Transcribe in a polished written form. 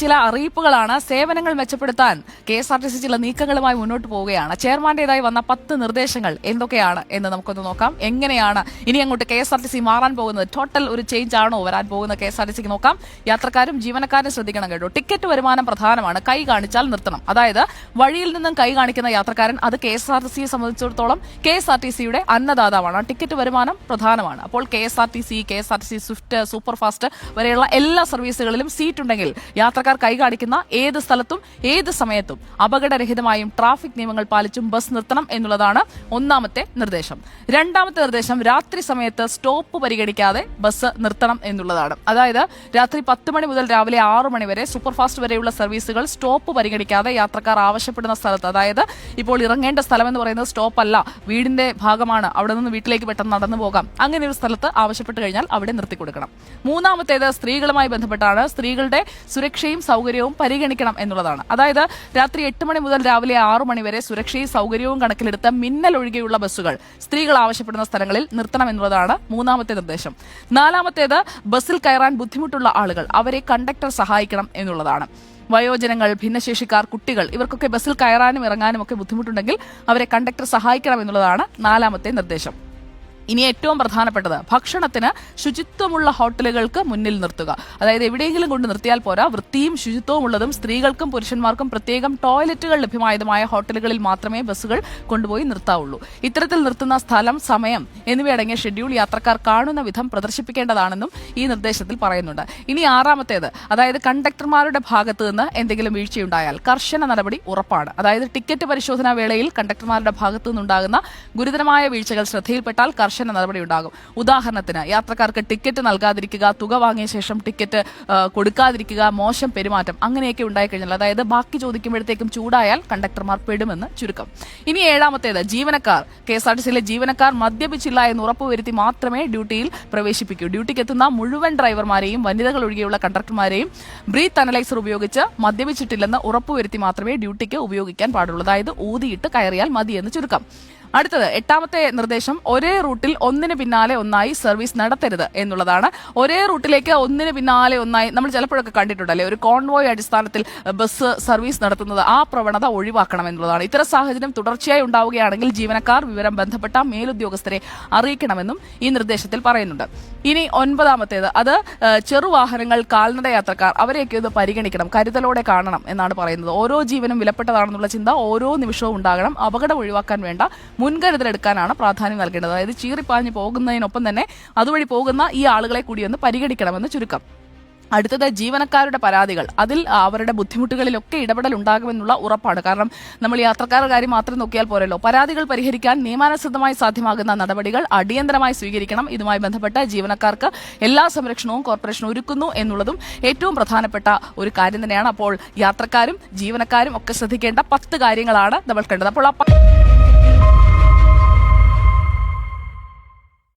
ചില അറിയിപ്പുകളാണ്. സേവനങ്ങൾ മെച്ചപ്പെടുത്താൻ കെഎസ്ആർടിസി ചില നീക്കങ്ങളുമായി മുന്നോട്ട് പോവുകയാണ്. ചെയർമാന്റേതായി വന്ന 10 നിർദ്ദേശങ്ങൾ എന്തൊക്കെയാണ് എന്ന് നമുക്കൊന്ന് നോക്കാം. എങ്ങനെയാണ് ഇനി അങ്ങോട്ട് കെഎസ്ആർടിസി മാറാൻ പോകുന്നത്? ടോട്ടൽ ഒരു ചേഞ്ച് ആണോ വരാൻ പോകുന്ന കെഎസ്ആർടിസിക്ക് നോക്കാം. യാത്രക്കാരും ജീവനക്കാരും ശ്രദ്ധിക്കണം കേട്ടോ. ടിക്കറ്റ് വരുമാനം പ്രധാനമാണ്. കൈ കാണിച്ചാൽ നിർത്തണം. അതായത് വഴിയിൽ നിന്നും കൈ കാണിക്കുന്ന യാത്രക്കാരൻ അത് കെഎസ്ആർടിസിയെ സംബന്ധിച്ചിടത്തോളം കെഎസ്ആർടിസിയുടെ അന്നദാതാവാണ്. ടിക്കറ്റ് വരുമാനം പ്രധാനമാണ്. അപ്പോൾ കെഎസ്ആർടിസി സ്വിഫ്റ്റ്, സൂപ്പർ ഫാസ്റ്റ് വരെയുള്ള എല്ലാ സർവീസുകളിലും സീറ്റ് ഉണ്ടെങ്കിൽ യാത്രക്കാർ കൈ കാണിക്കുന്ന ഏത് സ്ഥലത്തും ഏത് സമയത്തും അപകടരഹിതമായും ട്രാഫിക് നിയമങ്ങൾ പാലിച്ചും ബസ് നിർത്തണം എന്നുള്ളതാണ് ഒന്നാമത്തെ നിർദ്ദേശം. രണ്ടാമത്തെ നിർദ്ദേശം രാത്രി സമയത്ത് സ്റ്റോപ്പ് പരിഗണിക്കാതെ ബസ് നിർത്തണം എന്നുള്ളതാണ്. അതായത് രാത്രി 10 മണി മുതൽ രാവിലെ 6 മണി വരെ സൂപ്പർഫാസ്റ്റ് വരെയുള്ള സർവീസുകൾ സ്റ്റോപ്പ് പരിഗണിക്കാതെ യാത്രക്കാർ ആവശ്യപ്പെടുന്ന സ്ഥലത്ത്, അതായത് ഇപ്പോൾ ഇറങ്ങേണ്ട സ്ഥലം എന്ന് പറയുന്നത് സ്റ്റോപ്പ് അല്ല, വീടിന്റെ ഭാഗമാണ്, അവിടെ നിന്ന് വീട്ടിലേക്ക് പെട്ടെന്ന് നടന്നു പോകാം, അങ്ങനെ ഒരു സ്ഥലത്ത് ആവശ്യപ്പെട്ട് കഴിഞ്ഞാൽ അവിടെ നിർത്തിക്കൊടുക്കണം. മൂന്നാമത്തേത് സ്ത്രീകളുമായി ബന്ധപ്പെട്ടാണ്. സ്ത്രീകളുടെ സുരക്ഷയും സൗകര്യവും പരിഗണിക്കണം എന്നുള്ളതാണ്. അതായത് രാത്രി 8 മണി മുതൽ രാവിലെ 6 മണി വരെ സുരക്ഷയും സൗകര്യവും കണക്കിലെടുത്ത മിന്നൽ ഒഴികെയുള്ള ബസ്സുകൾ സ്ത്രീകൾ ആവശ്യപ്പെടുന്ന സ്ഥലങ്ങളിൽ നിർത്തണം എന്നുള്ളതാണ് മൂന്നാമത്തെ നിർദ്ദേശം. നാലാമത്തേത് ബസ്സിൽ കയറാൻ ബുദ്ധിമുട്ടുള്ള ആളുകൾ, അവരെ കണ്ടക്ടർ സഹായിക്കണം എന്നുള്ളതാണ്. വയോജനങ്ങൾ, ഭിന്നശേഷിക്കാർ, കുട്ടികൾ ഇവർക്കൊക്കെ ബസ്സിൽ കയറാനും ഇറങ്ങാനും ഒക്കെ ബുദ്ധിമുട്ടുണ്ടെങ്കിൽ അവരെ കണ്ടക്ടർ സഹായിക്കണം എന്നുള്ളതാണ് നാലാമത്തെ നിർദ്ദേശം. ഇനി ഏറ്റവും പ്രധാനപ്പെട്ടത് ഭക്ഷണത്തിന് ശുചിത്വമുള്ള ഹോട്ടലുകൾക്ക് മുന്നിൽ നിർത്തുക. അതായത് എവിടെയെങ്കിലും കൊണ്ട് നിർത്തിയാൽ പോരാ, വൃത്തിയും ശുചിത്വവും ഉള്ളതും സ്ത്രീകൾക്കും പുരുഷന്മാർക്കും പ്രത്യേകം ടോയ്ലറ്റുകൾ ലഭ്യമായതുമായ ഹോട്ടലുകളിൽ മാത്രമേ ബസ്സുകൾ കൊണ്ടുപോയി നിർത്താവുള്ളൂ. ഇത്തരത്തിൽ നിർത്തുന്ന സ്ഥലം, സമയം എന്നിവയടങ്ങിയ ഷെഡ്യൂൾ യാത്രക്കാർ കാണുന്ന വിധം പ്രദർശിപ്പിക്കേണ്ടതാണെന്നും ഈ നിർദ്ദേശത്തിൽ പറയുന്നുണ്ട്. ഇനി ആറാമത്തേത്, അതായത് കണ്ടക്ടർമാരുടെ ഭാഗത്ത് നിന്ന് എന്തെങ്കിലും വീഴ്ചയുണ്ടായാൽ കർശന നടപടി ഉറപ്പാണ്. അതായത് ടിക്കറ്റ് പരിശോധനാ വേളയിൽ കണ്ടക്ടർമാരുടെ ഭാഗത്തു നിന്നുണ്ടാകുന്ന ഗുരുതരമായ വീഴ്ചകൾ ശ്രദ്ധയിൽപ്പെട്ടാൽ കർശന നടപടി ഉണ്ടാകും. ഉദാഹരണത്തിന് യാത്രക്കാർക്ക് ടിക്കറ്റ് നൽകാതിരിക്കുക, തുക വാങ്ങിയ ശേഷം ടിക്കറ്റ് കൊടുക്കാതിരിക്കുക, മോശം പെരുമാറ്റം, അങ്ങനെയൊക്കെ ഉണ്ടായിക്കഴിഞ്ഞാൽ, അതായത് ബാക്കി ചോദിക്കുമ്പോഴത്തേക്കും ചൂടായാൽ കണ്ടക്ടർമാർ പെടുമെന്ന് ചുരുക്കം. ഇനി ഏഴാമത്തേത്, ജീവനക്കാർ, കെഎസ്ആർടിസിയിലെ ജീവനക്കാർ മദ്യപിച്ചില്ല എന്ന് ഉറപ്പുവരുത്തി മാത്രമേ ഡ്യൂട്ടിയിൽ പ്രവേശിപ്പിക്കൂ. ഡ്യൂട്ടിക്ക് എത്തുന്ന മുഴുവൻ ഡ്രൈവർമാരെയും വനിതകൾ ഒഴികെയുള്ള കണ്ടക്ടർമാരെയും ബ്രീത്ത് അനലൈസർ ഉപയോഗിച്ച് മദ്യപിച്ചിട്ടില്ലെന്ന് ഉറപ്പുവരുത്തി മാത്രമേ ഡ്യൂട്ടിക്ക് ഉപയോഗിക്കാൻ പാടുള്ളൂ. അതായത് ഊതിയിട്ട് കയറിയാൽ മതിയെന്ന് ചുരുക്കം. അടുത്തത് എട്ടാമത്തെ നിർദ്ദേശം, ഒരേ റൂട്ടിൽ ഒന്നിന് പിന്നാലെ ഒന്നായി സർവീസ് നടത്തരുത് എന്നുള്ളതാണ്. ഒരേ റൂട്ടിലേക്ക് ഒന്നിന് പിന്നാലെ ഒന്നായി നമ്മൾ ചിലപ്പോഴൊക്കെ കണ്ടിട്ടുണ്ടല്ലേ, ഒരു കോൺവോയ് അടിസ്ഥാനത്തിൽ ബസ് സർവീസ് നടത്തുന്നത്, ആ പ്രവണത ഒഴിവാക്കണം എന്നുള്ളതാണ്. ഇത്തരം സാഹചര്യം തുടർച്ചയായി ഉണ്ടാവുകയാണെങ്കിൽ ജീവനക്കാർ വിവരം ബന്ധപ്പെട്ട മേലുദ്യോഗസ്ഥരെ അറിയിക്കണമെന്നും ഈ നിർദ്ദേശത്തിൽ പറയുന്നുണ്ട്. ഇനി ഒൻപതാമത്തേത്, അത് ചെറുവാഹനങ്ങൾ, കാൽനട യാത്രക്കാർ അവരെയൊക്കെ ഒന്ന് പരിഗണിക്കണം, കരുതലോടെ കാണണം എന്നാണ് പറയുന്നത്. ഓരോ ജീവനും വിലപ്പെട്ടതാണെന്നുള്ള ചിന്ത ഓരോ നിമിഷവും ഉണ്ടാകണം. അപകടം ഒഴിവാക്കാൻ വേണ്ട മുൻകരുതലെടുക്കാനാണ് പ്രാധാന്യം നൽകേണ്ടത്. അതായത് ചീറിപ്പാഞ്ഞു പോകുന്നതിനൊപ്പം തന്നെ അതുവഴി പോകുന്ന ഈ ആളുകളെ കൂടി ഒന്ന് പരിഗണിക്കണമെന്ന് ചുരുക്കം. അടുത്തത് ജീവനക്കാരുടെ പരാതികൾ, അതിൽ അവരുടെ ബുദ്ധിമുട്ടുകളിലൊക്കെ ഇടപെടൽ ഉണ്ടാകുമെന്നുള്ള ഉറപ്പാണ്. കാരണം നമ്മൾ യാത്രക്കാരുടെ കാര്യം മാത്രം നോക്കിയാൽ പോരല്ലോ, പരാതികൾ പരിഹരിക്കാൻ നിയമാനുസൃതമായി സാധ്യമാകുന്ന നടപടികൾ അടിയന്തരമായി സ്വീകരിക്കണം. ഇതുമായി ബന്ധപ്പെട്ട് ജീവനക്കാർക്ക് എല്ലാ സംരക്ഷണവും കോർപ്പറേഷൻ ഒരുക്കുന്നു എന്നുള്ളതും ഏറ്റവും പ്രധാനപ്പെട്ട ഒരു കാര്യം തന്നെയാണ്. അപ്പോൾ യാത്രക്കാരും ജീവനക്കാരും ഒക്കെ ശ്രദ്ധിക്കേണ്ട 10 കാര്യങ്ങളാണ് നമ്മൾ കണ്ടത്. അപ്പോൾ